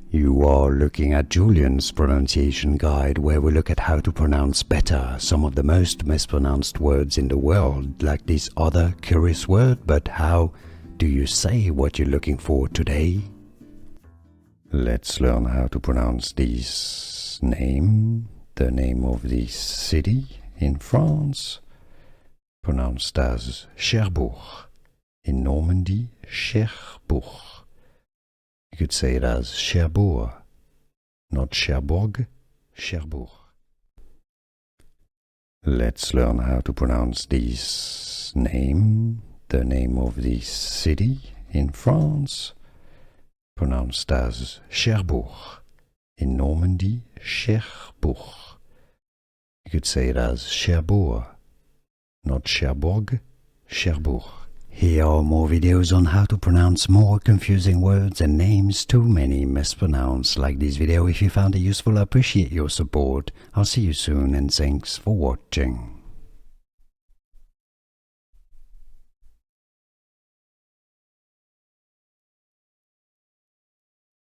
You are looking at Julian's pronunciation guide, where we look at how to pronounce better some of the most mispronounced words in the world, like this other curious word. But how do you say what you're looking for today? Let's learn how to pronounce this name, the name of this city in France, pronounced as Cherbourg. In Normandy, Cherbourg. You could say it as Cherbourg, not Cherbourg, Cherbourg. Let's learn how to pronounce this name, the name of this city in France, pronounced as Cherbourg. In Normandy, Cherbourg. You could say it as Cherbourg, not Cherbourg, Cherbourg. Here are more videos on how to pronounce more confusing words and names too many mispronounced. Like this video if you found it useful. I appreciate your support. I'll see you soon and thanks for watching.